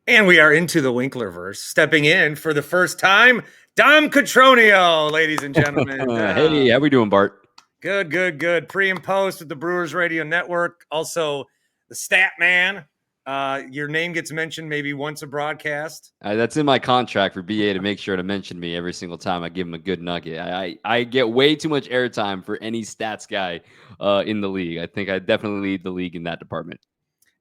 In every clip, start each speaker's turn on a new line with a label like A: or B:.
A: And we are into the Winklerverse. Stepping in for the first time, Dom Cotroneo, ladies and gentlemen.
B: Hey, how we doing, Bart?
A: Good. Pre and post with the Brewers Radio Network. Also, the Stat Man. Your name gets mentioned maybe once a broadcast.
B: That's in my contract for BA to make sure to mention me every single time I give him a good nugget. I get way too much airtime for any stats guy in the league. I think I definitely lead the league in that department.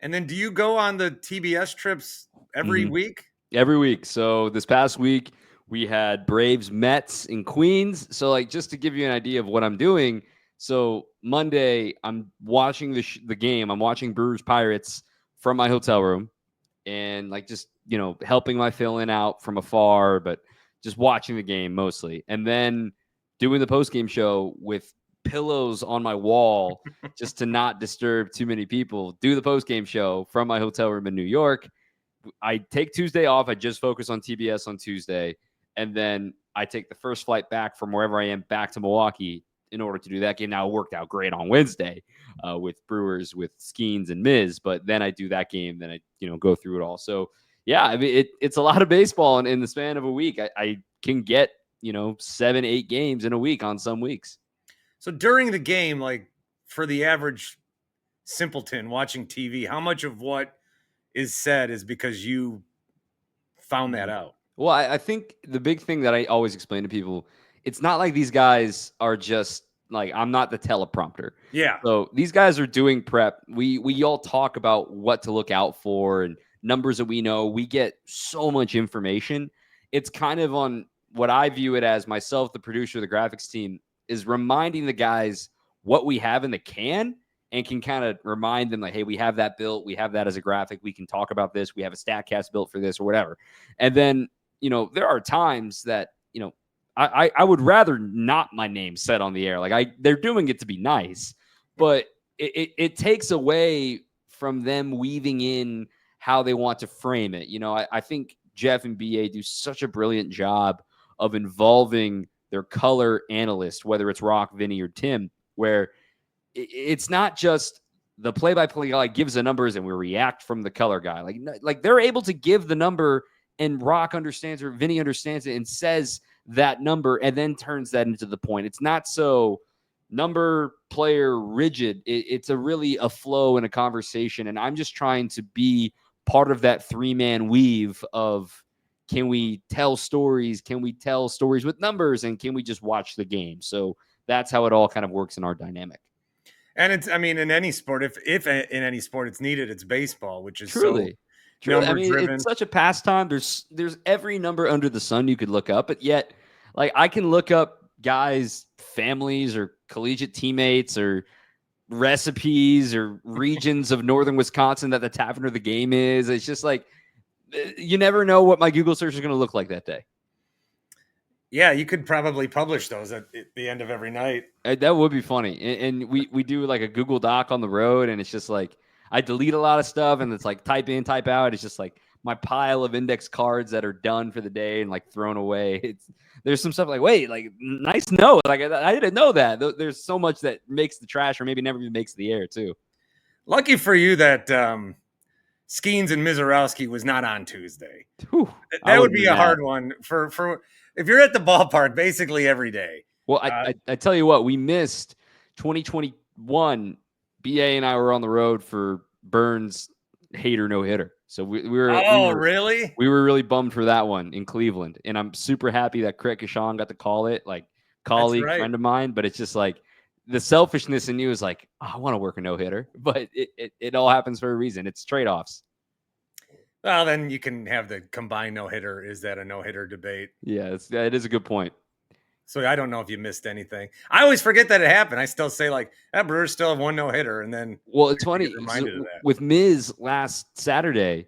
A: And then do you go on the TBS trips every week?
B: Every week. So this past week, we had Braves Mets in Queens. So, like, just to give you an idea of what I'm doing. So Monday, I'm watching the game. I'm watching Brewers Pirates from my hotel room and like just, helping my fill-in out from afar, but just watching the game mostly. And then doing the post-game show with pillows on my wall just to not disturb too many people. Do the post-game show from my hotel room in New York. I take Tuesday off. I just focus on TBS on Tuesday. And then I take the first flight back from wherever I am back to Milwaukee in order to do that game. Now, it worked out great on Wednesday with Brewers, with Skenes and Miz. But then I do that game. Then I, go through it all. So, yeah, I mean, it's a lot of baseball in the span of a week. I can get, 7-8 games in a week on some weeks.
A: So during the game, like for the average simpleton watching TV, how much of what is said is because you found that out?
B: Well, I think the big thing that I always explain to people, it's not like these guys are just like, I'm not the teleprompter.
A: Yeah.
B: So these guys are doing prep. We all talk about what to look out for and numbers that we know. We get so much information. It's kind of on what I view it as myself, the producer, the graphics team, is reminding the guys what we have in the can and can kind of remind them like, hey, we have that built. We have that as a graphic. We can talk about this. We have a StatCast built for this or whatever. And then, there are times that, I would rather not my name said on the air. Like they're doing it to be nice, but it takes away from them weaving in how they want to frame it. I think Jeff and BA do such a brilliant job of involving their color analyst, whether it's Rock, Vinny, or Tim, where it's not just the play-by-play guy gives the numbers and we react from the color guy. Like they're able to give the number and Rock understands or Vinny understands it and says that number and then turns that into the point. It's not so number player rigid. It's a flow and a conversation. And I'm just trying to be part of that 3-man weave of, can we tell stories? Can we tell stories with numbers? And can we just watch the game? So that's how it all kind of works in our dynamic.
A: And it's, I mean, in any sport, if in any sport it's needed, it's baseball, which is
B: Truly.
A: number
B: I mean,
A: driven.
B: It's such a pastime. There's every number under the sun you could look up, but yet, like, I can look up guys' families or collegiate teammates or recipes or regions of northern Wisconsin that the tavern or the game is. It's just like, you never know what my Google search is going to look like that day.
A: Yeah, you could probably publish those at the end of every night.
B: That would be funny. And we do like a Google Doc on the road, and it's just like, I delete a lot of stuff, and it's like type in, type out. It's just like my pile of index cards that are done for the day and like thrown away. There's some stuff like, wait, like, nice note. Like, I didn't know that. There's so much that makes the trash or maybe never even makes the air too.
A: Lucky for you that Skenes and Mizorowski was not on Tuesday.
B: Whew,
A: that would be a hard one for if you're at the ballpark basically every day.
B: Well, I tell you what, we missed 2021. BA and I were on the road for Burns' hater no-hitter. So we were
A: really?
B: We were really bummed for that one in Cleveland. And I'm super happy that Craig Kashan got to call it, like, colleague, friend of mine. But it's just like the selfishness in you is like, oh, I want to work a no-hitter. But it all happens for a reason. It's trade-offs.
A: Well, then you can have the combined no-hitter. Is that a no-hitter debate?
B: Yeah, it is a good point.
A: So I don't know if you missed anything. I always forget that it happened. I still say, like, that Brewers still have one no-hitter. And then,
B: well, it's funny. With Miz last Saturday,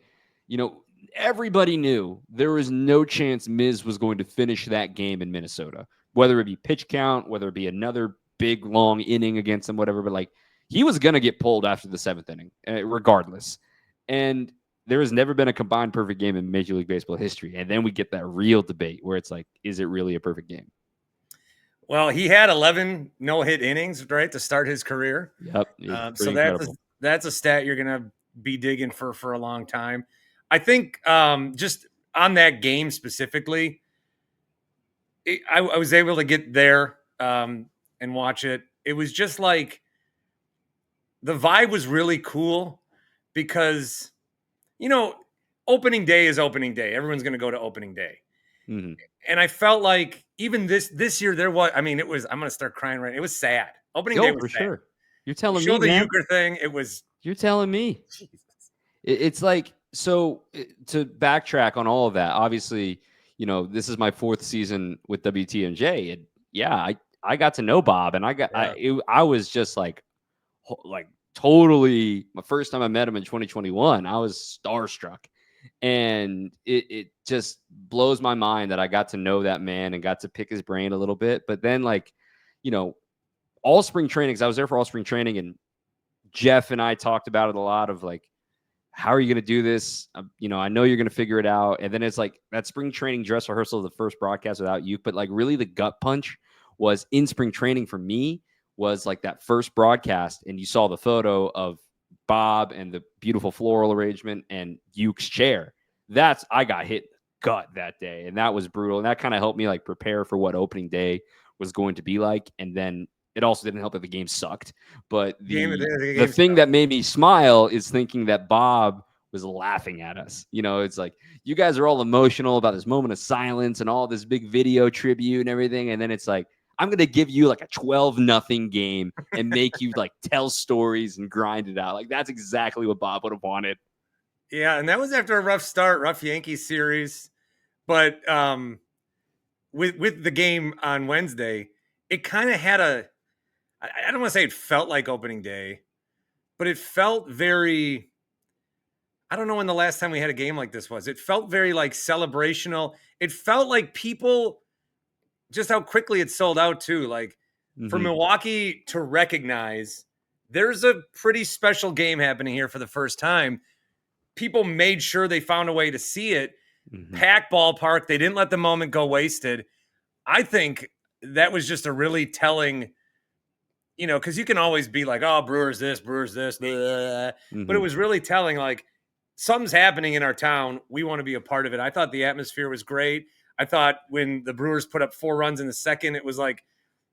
B: everybody knew there was no chance Miz was going to finish that game in Minnesota, whether it be pitch count, whether it be another big, long inning against him, whatever. But, like, he was going to get pulled after the 7th inning, regardless. And there has never been a combined perfect game in Major League Baseball history. And then we get that real debate where it's like, is it really a perfect game?
A: Well, he had 11 no-hit innings, right, to start his career.
B: Yep.
A: So that's a stat you're going to be digging for a long time. I think just on that game specifically, I was able to get there and watch it. It was just like the vibe was really cool because, you know, opening day is opening day. Everyone's going to go to opening day.
B: Mm-hmm.
A: And I felt like even this year there was, I mean, it was, I'm going to start crying right now. It was sad. Opening day was
B: For
A: sad.
B: sure. You're
A: You
B: telling
A: show
B: me,
A: the
B: man.
A: Uecker thing. It was.
B: You're telling me.
A: Jesus.
B: It's like, so to backtrack on all of that, obviously, you know, this is my 4th season with WTMJ, and yeah, I got to know Bob, and I was just like totally, my first time I met him in 2021, I was starstruck, and it just blows my mind that I got to know that man and got to pick his brain a little bit. But then, like, you know, all spring trainings, I was there for all spring training, and Jeff and I talked about it a lot of like, how are you going to do this? You know, I know you're going to figure it out. And then it's like that spring training dress rehearsal, the first broadcast without you, but like really the gut punch was in spring training for me was like that first broadcast. And you saw the photo of Bob and the beautiful floral arrangement and Uke's chair. I got hit gut that day. And that was brutal. And that kind of helped me like prepare for what opening day was going to be like. And then it also didn't help that the game sucked. But the thing that made me smile is thinking that Bob was laughing at us. You know, it's like, you guys are all emotional about this moment of silence and all this big video tribute and everything. And then it's like, I'm going to give you like a 12-0 game and make you like tell stories and grind it out. Like, that's exactly what Bob would have wanted.
A: Yeah. And that was after a rough Yankees series. But with the game on Wednesday, it kind of had I don't want to say it felt like opening day, but it felt very, I don't know when the last time we had a game like this was. It felt very like celebrational. It felt like people, just how quickly it sold out too. Like for Milwaukee to recognize there's a pretty special game happening here for the first time. People made sure they found a way to see it. Packed ballpark. They didn't let the moment go wasted. I think that was just a really telling, you know, because you can always be like, oh, Brewers this, blah. But it was really telling, like, something's happening in our town. We want to be a part of it. I thought the atmosphere was great. I thought when the Brewers put up 4 runs in the second, it was like,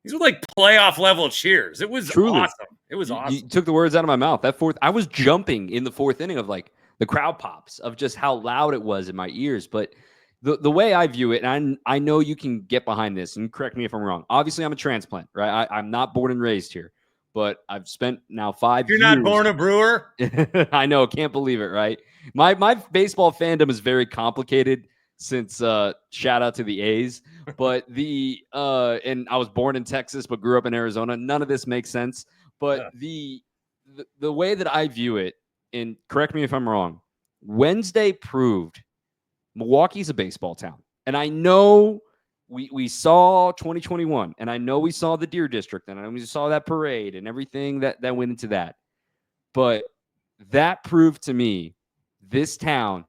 A: these were like playoff level cheers. It was awesome. It was awesome.
B: You took the words out of my mouth. That fourth, I was jumping in the 4th inning of like the crowd pops of just how loud it was in my ears. But the way I view it, and I know you can get behind this, and correct me if I'm wrong. Obviously, I'm a transplant, right? I'm not born and raised here, but I've spent now 5 years.
A: You're not born a Brewer?
B: I know. Can't believe it, right? My baseball fandom is very complicated since shout out to the A's. But and I was born in Texas, but grew up in Arizona. None of this makes sense. But the way that I view it, and correct me if I'm wrong, Wednesday proved Milwaukee's a baseball town. And I know we saw 2021, and I know we saw the Deer District, and I know we saw that parade and everything that went into that. But that proved to me this town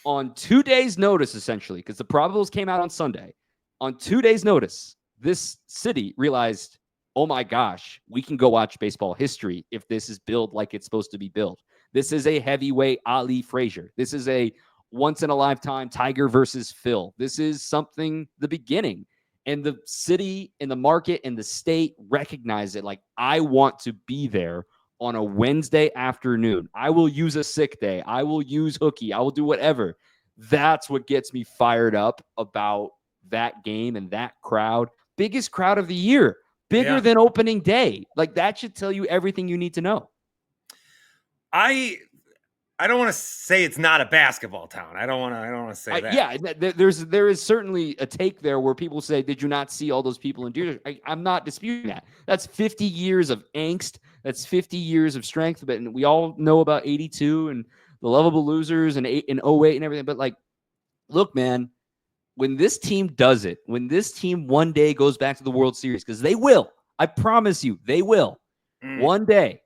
B: on 2 days' notice, essentially, because the probables came out on Sunday. On 2 days' notice, this city realized, oh my gosh, we can go watch baseball history if this is built like it's supposed to be built. This is a heavyweight Ali Frazier. This is a once-in-a-lifetime Tiger versus Phil. This is something, the beginning. And the city and the market and the state recognize it. Like, I want to be there on a Wednesday afternoon. I will use a sick day. I will use hooky. I will do whatever. That's what gets me fired up about that game and that crowd. Biggest crowd of the year. Bigger than opening day. Like, that should tell you everything you need to know.
A: I don't want to say it's not a basketball town. I don't want to say that.
B: Yeah, there is certainly a take there where people say, "Did you not see all those people in Deer?" I'm not disputing that. That's 50 years of angst. That's 50 years of strength. But we all know about 82 and the lovable losers and 08 and everything. But like, look, man, when this team does it, when this team one day goes back to the World Series, because they will, I promise you, they will. One day,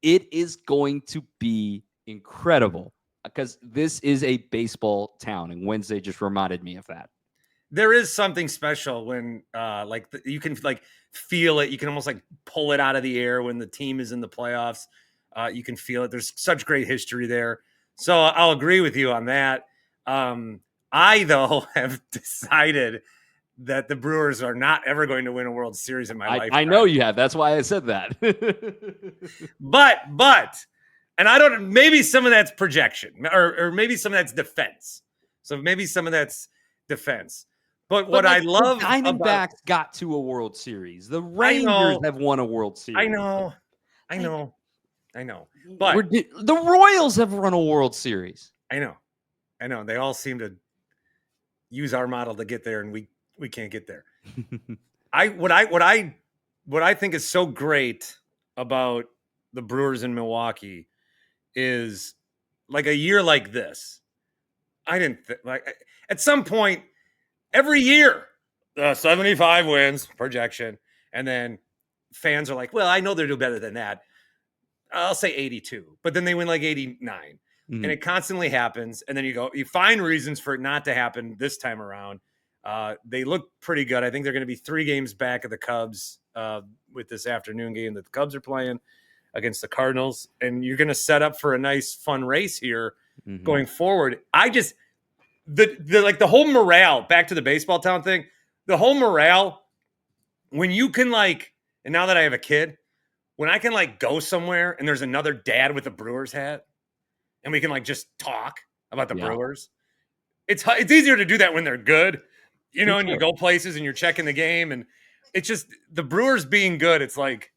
B: it is going to be incredible because this is a baseball town, and Wednesday just reminded me of that.
A: There is something special when you can like feel it. You can almost like pull it out of the air when the team is in the playoffs. You can feel it. There's such great history there. So I'll agree with you on that. I, though, have decided that the Brewers are not ever going to win a World Series in my life.
B: I know you have. That's why I said that.
A: but, and I don't, maybe some of that's projection or maybe some of that's defense. So maybe some of that's defense. But what I love
B: the Diamondbacks got to a World Series. The Rangers have won a World Series.
A: I know. But
B: the Royals have run a World Series.
A: I know. They all seem to use our model to get there, and we can't get there. What I think is so great about the Brewers in Milwaukee is like a year like this. I didn't at some point every year, 75 wins projection, and then fans are like, well, I know they'll do better than that. I'll say 82, but then they win like 89. And it constantly happens. And then you find reasons for it not to happen this time around. They look pretty good. I think they're going to be 3 games back of the Cubs with this afternoon game that the Cubs are playing against the Cardinals. And you're going to set up for a nice, fun race here going forward. I just, the whole morale, back to the baseball town thing, the whole morale, when you can and now that I have a kid, when I can go somewhere and there's another dad with a Brewers hat, and we can just talk about the Brewers. It's easier to do that when they're good, and you go places and you're checking the game, and it's just the Brewers being good. It's like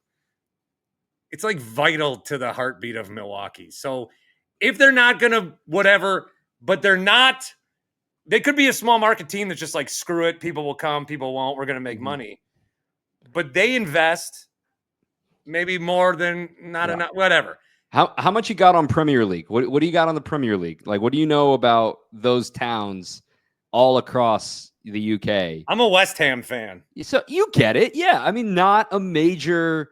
A: vital to the heartbeat of Milwaukee. So if they're not gonna whatever, but they're not, they could be a small market team that's just screw it. People will come, people won't. We're gonna make money, but they invest maybe more than not enough. Whatever.
B: How much you got on Premier League? What do you got on the Premier League? What do you know about those towns all across the UK?
A: I'm a West Ham fan.
B: So you get it. Yeah. I mean, not a major,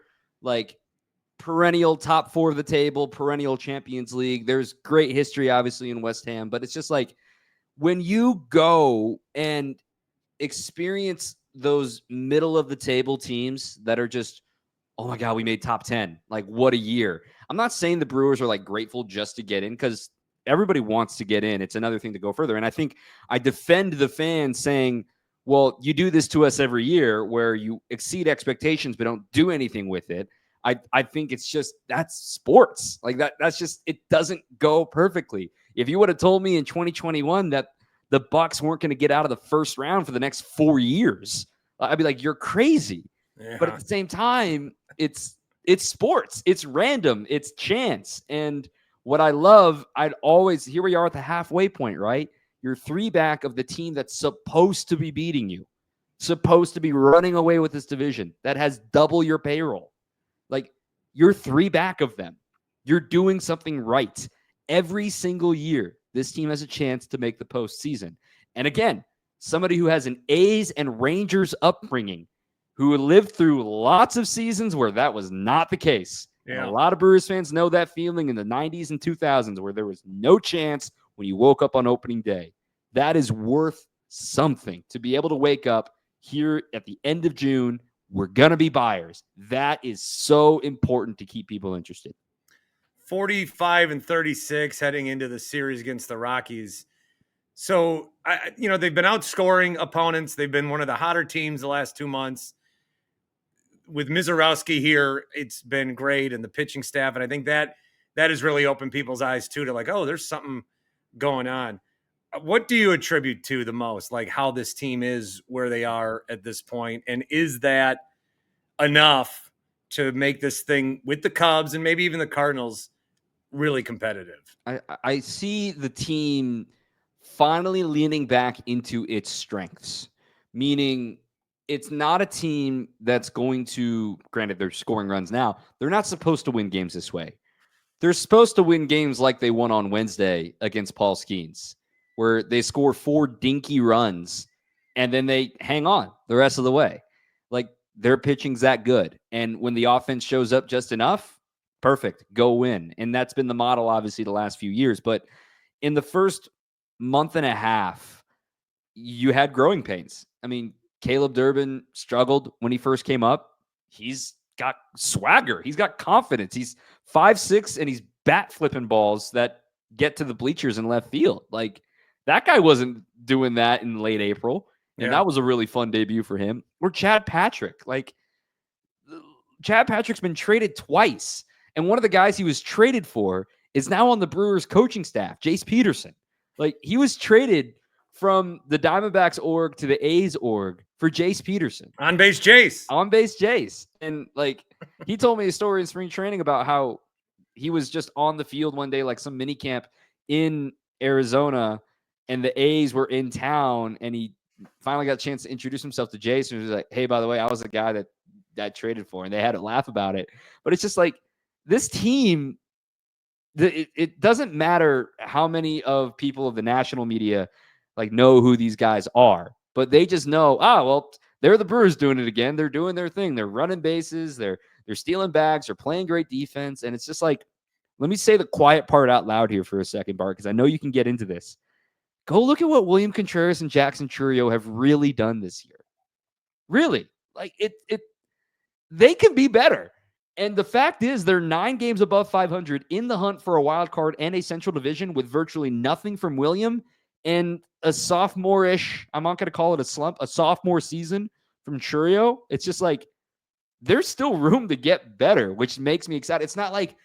B: perennial top 4 of the table, perennial Champions League. There's great history, obviously, in West Ham, but it's just when you go and experience those middle of the table teams that are just, oh my God, we made top 10. What a year. I'm not saying the Brewers are grateful just to get in, because everybody wants to get in. It's another thing to go further. And I think I defend the fans saying, well, you do this to us every year where you exceed expectations but don't do anything with it. I think it's just, that's sports. That's just, it doesn't go perfectly. If you would have told me in 2021 that the Bucks weren't going to get out of the first round for the next 4 years, I'd be like, you're crazy. Yeah. But at the same time, it's sports. It's random. It's chance. And what I love, here we are at the halfway point, right? You're 3 back of the team that's supposed to be beating you, supposed to be running away with this division that has double your payroll. You're 3 back of them. You're doing something right. Every single year, this team has a chance to make the postseason. And again, somebody who has an A's and Rangers upbringing, who lived through lots of seasons where that was not the case. Yeah. And a lot of Brewers fans know that feeling in the 90s and 2000s where there was no chance when you woke up on opening day. That is worth something to be able to wake up here at the end of June. We're going to be buyers. That is so important to keep people interested.
A: 45-36 heading into the series against the Rockies. So, they've been outscoring opponents. They've been one of the hotter teams the last 2 months. With Mizorowski here, it's been great, and the pitching staff. And I think that has really opened people's eyes too to oh, there's something going on. What do you attribute to the most, how this team is where they are at this point? And is that enough to make this thing with the Cubs and maybe even the Cardinals really competitive?
B: I see the team finally leaning back into its strengths, meaning it's not a team that's going to, granted, they're scoring runs now. They're not supposed to win games this way. They're supposed to win games like they won on Wednesday against Paul Skenes, where they score 4 dinky runs and then they hang on the rest of the way. Their pitching's that good. And when the offense shows up just enough, perfect, go win. And that's been the model, obviously, the last few years. But in the first month and a half, you had growing pains. I mean, Caleb Durbin struggled when he first came up. He's got swagger. He's got confidence. He's 5'6", and he's bat flipping balls that get to the bleachers in left field. Like, that guy wasn't doing that in late April, and that was a really fun debut for him. Or Chad Patrick. Like, Chad Patrick's been traded twice, and one of the guys he was traded for is now on the Brewers coaching staff, Jace Peterson. Like, he was traded from the Diamondbacks org to the A's org for Jace Peterson.
A: On base Jace.
B: On base Jace. And like, he told me a story in spring training about how he was just on the field one day, like some mini camp in Arizona, and the A's were in town, and he finally got a chance to introduce himself to Jace, and he was like, hey, by the way, I was the guy that traded for, and they had a laugh about it. But it's just like, this team, it doesn't matter how many of people of the national media like know who these guys are, but they just know, well, they're the Brewers doing it again. They're doing their thing. They're running bases. They're stealing bags. They're playing great defense. And it's just like, let me say the quiet part out loud here for a second, Bart, because I know you can get into this. Go look at what William Contreras and Jackson Chourio have really done this year. Really. Like, they can be better. And the fact is, they're 9 games above 500 in the hunt for a wild card and a Central Division with virtually nothing from William and a sophomore-ish, I'm not going to call it a slump, a sophomore season from Chourio. It's just like, there's still room to get better, which makes me excited. It's not like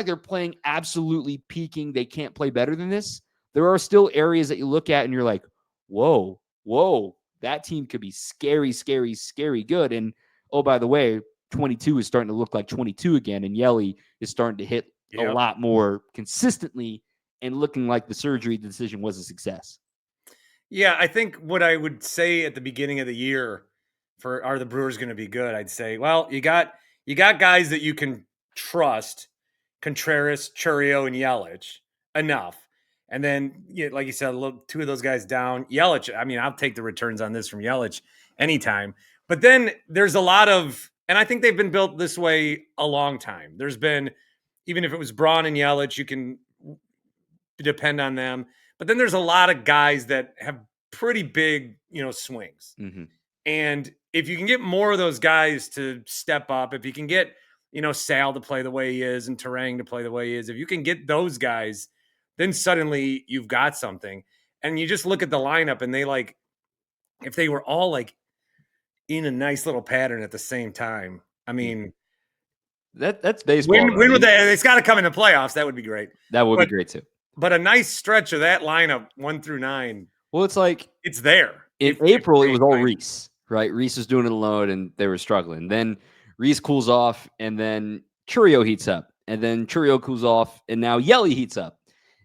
B: they're playing absolutely peaking. They can't play better than this. There are still areas that you look at and you're like, whoa, that team could be scary, scary, scary good. And oh, by the way, 22 is starting to look like 22 again, and Yelly is starting to hit a lot more consistently and looking like the surgery decision was a success.
A: Yeah, I think what I would say at the beginning of the year for are the Brewers going to be good? I'd say, well, you got guys that you can trust, Contreras, Chourio, and Yelich enough. And then, like you said, 2 of those guys down. Yelich, I mean, I'll take the returns on this from Yelich anytime. But then there's a lot of, and I think they've been built this way a long time. There's been, even if it was Braun and Yelich, you can depend on them. But then there's a lot of guys that have pretty big, swings.
B: Mm-hmm.
A: And if you can get more of those guys to step up, if you can get, Sal to play the way he is and Terang to play the way he is, if you can get those guys, then suddenly you've got something. And you just look at the lineup and they if they were all like in a nice little pattern at the same time, I mean,
B: that's baseball.
A: When would it's got to come into playoffs. That would be great.
B: That would be great too.
A: But a nice stretch of that lineup, 1 through 9.
B: Well, it's like
A: it's there.
B: In April, it was all Reese, right? Reese was doing it alone, and they were struggling. Then Reese cools off, and then Chourio heats up, and then Chourio cools off, and now Yelly heats up,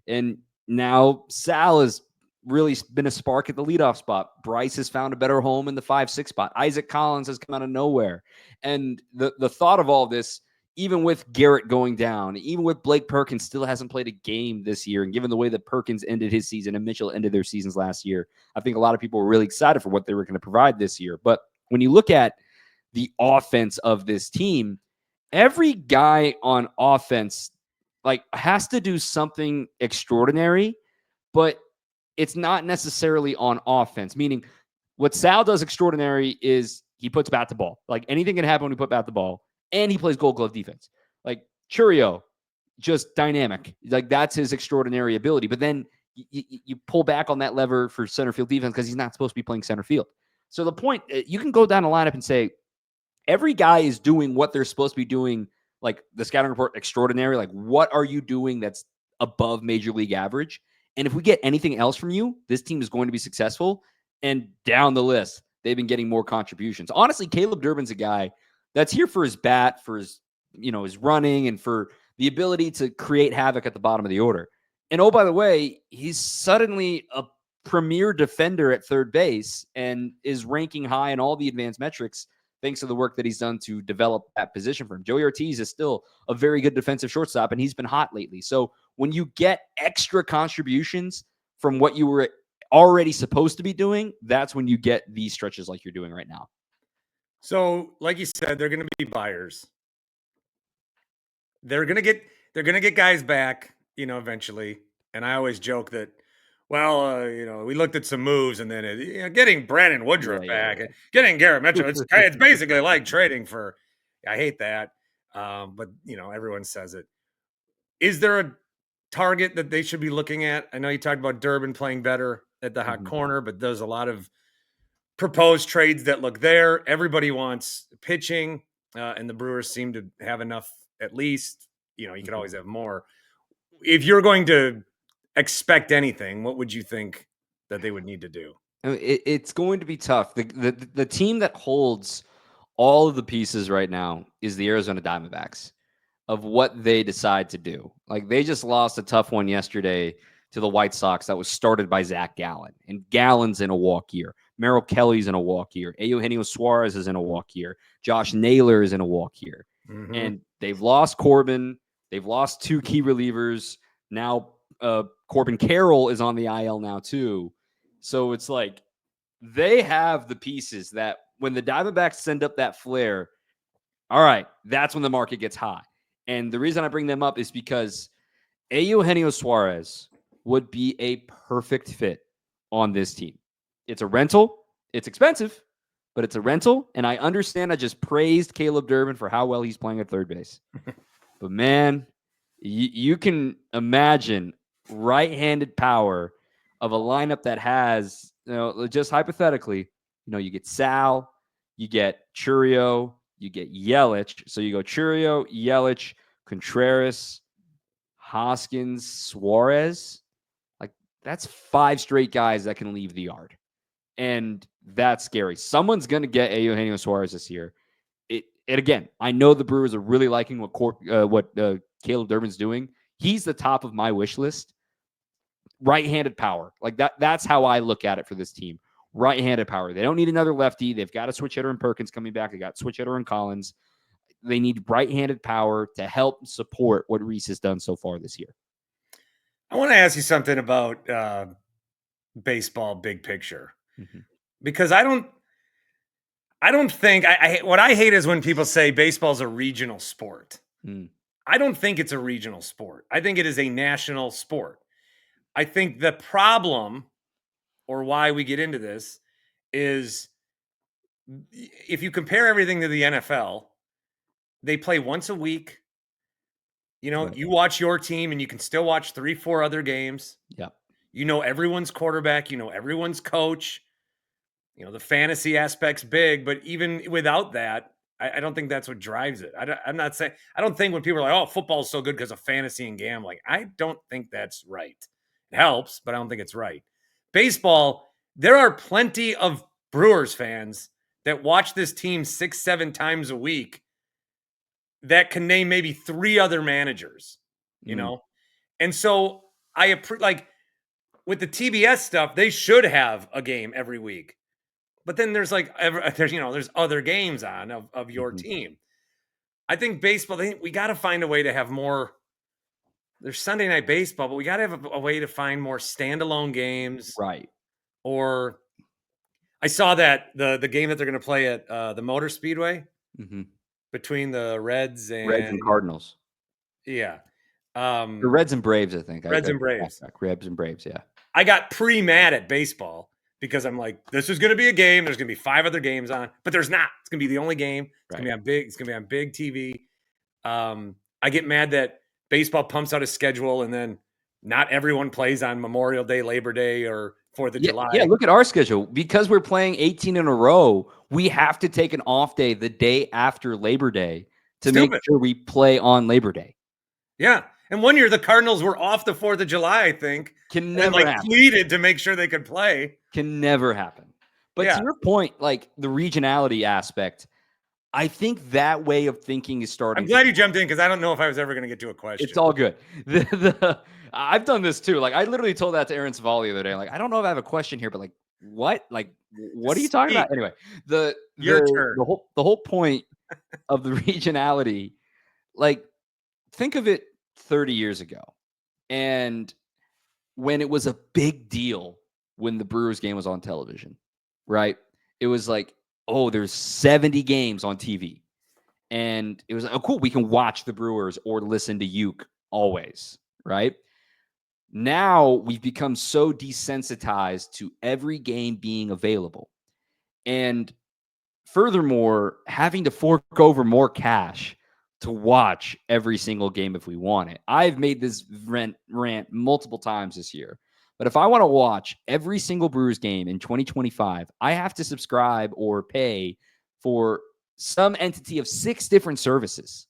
B: and now Sal has really been a spark at the leadoff spot. Bryce has found a better home in the 5-6 spot. Isaac Collins has come out of nowhere, and the thought of all this, even with Garrett going down, even with Blake Perkins still hasn't played a game this year, and given the way that Perkins ended his season and Mitchell ended their seasons last year, I think a lot of people were really excited for what they were going to provide this year. But when you look at the offense of this team, every guy on offense has to do something extraordinary, but it's not necessarily on offense. Meaning, what Sal does extraordinary is he puts bat to ball. Like, anything can happen when you put bat to ball. And he plays Gold Glove defense. Like, Chourio, just dynamic. Like, that's his extraordinary ability. But then you pull back on that lever for center field defense because he's not supposed to be playing center field. So the point, you can go down a lineup and say, every guy is doing what they're supposed to be doing, like the scouting report extraordinary. Like, what are you doing that's above major league average? And if we get anything else from you, this team is going to be successful. And down the list, they've been getting more contributions. Honestly, Caleb Durbin's a guy that's here for his bat, for his, his running, and for the ability to create havoc at the bottom of the order. And oh, by the way, he's suddenly a premier defender at third base and is ranking high in all the advanced metrics thanks to the work that he's done to develop that position for him. Joey Ortiz is still a very good defensive shortstop, and he's been hot lately. So when you get extra contributions from what you were already supposed to be doing, that's when you get these stretches like you're doing right now.
A: So, like you said, they're going to be buyers. They're going to get guys back, eventually. And I always joke that, well, we looked at some moves, and then getting Brandon Woodruff back, and getting Garrett Mitchell, it's basically like trading for. I hate that, but everyone says it. Is there a target that they should be looking at? I know you talked about Durbin playing better at the hot corner, but there's a lot of proposed trades that look there. Everybody wants pitching, and the Brewers seem to have enough at least. You could always have more. If you're going to expect anything, what would you think that they would need to do?
B: It's going to be tough. The team that holds all of the pieces right now is the Arizona Diamondbacks of what they decide to do. Like, they just lost a tough one yesterday to the White Sox that was started by Zach Gallen. And Gallen's in a walk year. Merrill Kelly's in a walk year. Eugenio Suarez is in a walk year. Josh Naylor is in a walk year. Mm-hmm. And they've lost Corbin. They've lost 2 key relievers. Now Corbin Carroll is on the IL now too. So it's like they have the pieces that when the Diamondbacks send up that flare, all right, that's when the market gets hot. And the reason I bring them up is because Eugenio Suarez would be a perfect fit on this team. It's a rental. It's expensive, but it's a rental. And I understand I just praised Caleb Durbin for how well he's playing at third base. But, man, you can imagine right-handed power of a lineup that has, just hypothetically, you get Sal, you get Churio, you get Yelich. So you go Churio, Yelich, Contreras, Hoskins, Suarez. Like, that's 5 straight guys that can leave the yard. And that's scary. Someone's going to get Eugenio Suarez this year. And again, I know the Brewers are really liking what Caleb Durbin's doing. He's the top of my wish list. Right-handed power. Like, that's how I look at it for this team. Right-handed power. They don't need another lefty. They've got a switch hitter in Perkins coming back. They got switch hitter in Collins. They need right-handed power to help support what Reese has done so far this year.
A: I want to ask you something about baseball big picture. Mm-hmm. Because I don't think what I hate is when people say baseball's a regional sport. I don't think it's a regional sport. I think it is a national sport. I think the problem, or why we get into this, is if you compare everything to the NFL, they play once a week. Right. You watch your team and you can still watch 3-4 other games.
B: Yeah.
A: Everyone's quarterback, everyone's coach. The fantasy aspect's big, but even without that, I don't think that's what drives it. I'm not saying, I don't think when people are like, oh, football's so good because of fantasy and gambling. I don't think that's right. It helps, but I don't think it's right. Baseball, there are plenty of Brewers fans that watch this team 6-7 times a week that can name maybe 3 other managers, And so like with the TBS stuff, they should have a game every week. But then there's there's other games on of your team. I think baseball, we got to find a way to have more. There's Sunday night baseball, but we got to have a way to find more standalone games.
B: Right.
A: Or I saw that the game that they're going to play at the Motor Speedway between the Reds and
B: Cardinals.
A: Yeah.
B: The Reds and Braves, I think.
A: Reds and Braves.
B: Reds and Braves, yeah.
A: I got pre-mad at baseball because I'm like, this is going to be a game. There's going to be 5 other games on, but there's not. It's going to be the only game. It's going to be on big. It's going to be on big TV. I get mad that baseball pumps out a schedule and then not everyone plays on Memorial Day, Labor Day, or 4th of July.
B: Yeah, look at our schedule. Because we're playing 18 in a row, we have to take an off day the day after Labor Day to make sure we play on Labor Day.
A: Yeah. And one year the Cardinals were off the 4th of July, I think.
B: Can never happen.
A: Pleaded to make sure they could play.
B: Can never happen. But to your point, like the regionality aspect, I think that way of thinking is starting.
A: I'm glad you jumped in because I don't know if I was ever going to get to a question.
B: It's all good. I've done this too. Like I literally told that to Aaron Savali the other day. Like, I don't know if I have a question here, but like, what? Like, what are you talking about? Anyway,
A: your turn.
B: The whole point of the regionality, like, think of it 30 years ago. And when it was a big deal when the Brewers game was on television, right? It was like, oh, there's 70 games on TV. And it was like, oh, cool, we can watch the Brewers or listen to Uke always, right? Now we've become so desensitized to every game being available. And furthermore, having to fork over more cash to watch every single game if we want it. I've made this rant multiple times this year. But if I want to watch every single Brewers game in 2025, I have to subscribe or pay for some entity of 6 different services,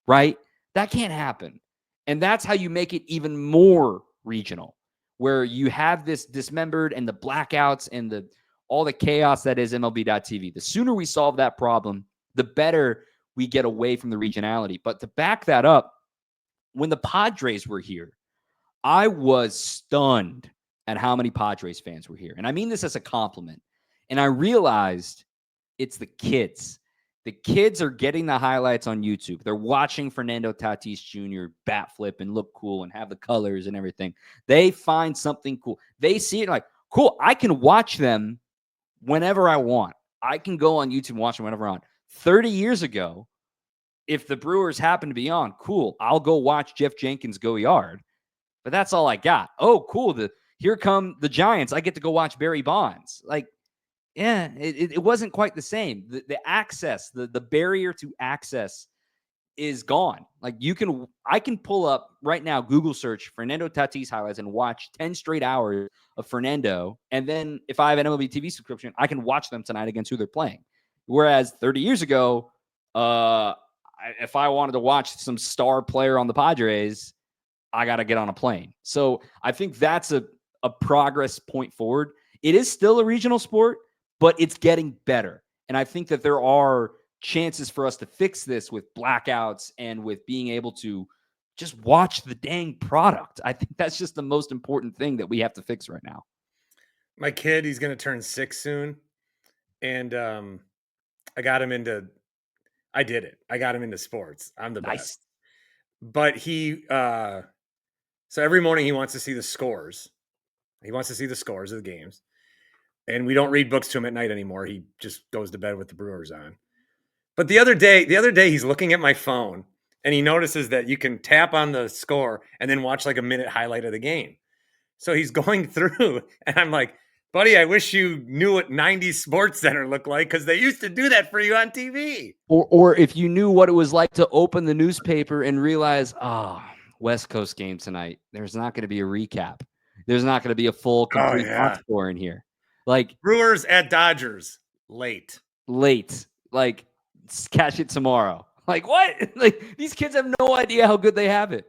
B: right? That can't happen. And that's how you make it even more regional, where you have this dismembered and the blackouts and all the chaos that is MLB.TV. The sooner we solve that problem, the better we get away from the regionality. But to back that up, when the Padres were here, I was stunned at how many Padres fans were here. And I mean this as a compliment. And I realized it's the kids. The kids are getting the highlights on YouTube. They're watching Fernando Tatis Jr. bat flip and look cool and have the colors and everything. They find something cool. They see it like, cool, I can watch them whenever I want. I can go on YouTube and watch them whenever I want. 30 years ago, if the Brewers happen to be on, cool, I'll go watch Jeff Jenkins go yard. But that's all I got. Oh, cool. Here come the Giants. I get to go watch Barry Bonds. Like, yeah, it wasn't quite the same. The access, the barrier to access is gone. Like I can pull up right now, Google search Fernando Tatis highlights and watch 10 straight hours of Fernando. And then if I have an MLB TV subscription, I can watch them tonight against who they're playing. Whereas 30 years ago, if I wanted to watch some star player on the Padres, I got to get on a plane. So I think that's a progress point forward. It is still a regional sport, but it's getting better. And I think that there are chances for us to fix this with blackouts and with being able to just watch the dang product. I think that's just the most important thing that we have to fix right now.
A: My kid, he's going to turn 6 soon. And I got him into sports. I'm the best. But so every morning he wants to see the scores. He wants to see the scores of the games. And we don't read books to him at night anymore. He just goes to bed with the Brewers on. But the other day he's looking at my phone and he notices that you can tap on the score and then watch like a minute highlight of the game. So he's going through and I'm like, buddy, I wish you knew what 90s Sports Center looked like because they used to do that for you on TV.
B: Or if you knew what it was like to open the newspaper and realize, West Coast game tonight, there's not going to be a recap. There's not going to be a full, complete box score in here. Like
A: Brewers at Dodgers, late.
B: Like, catch it tomorrow. Like, what? Like, these kids have no idea how good they have it.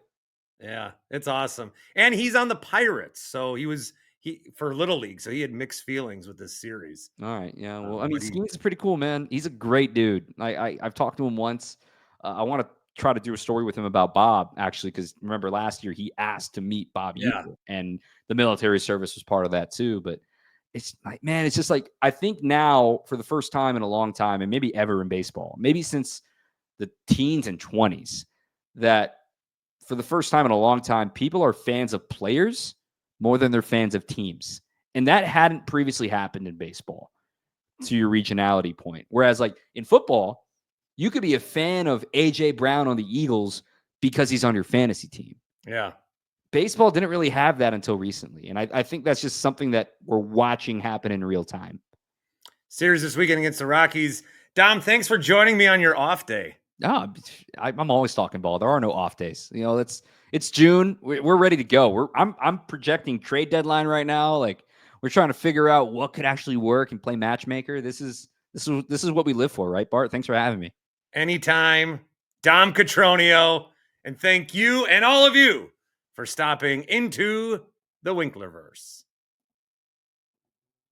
A: Yeah, it's awesome. And he's on the Pirates. So he for Little League. So he had mixed feelings with this series.
B: All right. Yeah. Well, I mean, Skenes is pretty cool, man. He's a great dude. I've talked to him once. I want to try to do a story with him about Bob, actually, because remember last year he asked to meet Bob Uecker, and the military service was part of that too. But it's like, man, it's just like, I think now for the first time in a long time, and maybe ever in baseball, maybe since the teens and 20s, that for the first time in a long time, people are fans of players more than they're fans of teams. And that hadn't previously happened in baseball, to your regionality point. Whereas like in football, you could be a fan of A.J. Brown on the Eagles because he's on your fantasy team.
A: Yeah.
B: Baseball didn't really have that until recently. And I think that's just something that we're watching happen in real time.
A: Series this weekend against the Rockies. Dom, thanks for joining me on your off day.
B: I'm always talking ball. There are no off days. You know, it's June. We're ready to go. I'm projecting trade deadline right now. Like, we're trying to figure out what could actually work and play matchmaker. This is what we live for, right, Bart? Thanks for having me.
A: Anytime. Dom Cotroneo. And thank you and all of you for stopping into the Winklerverse.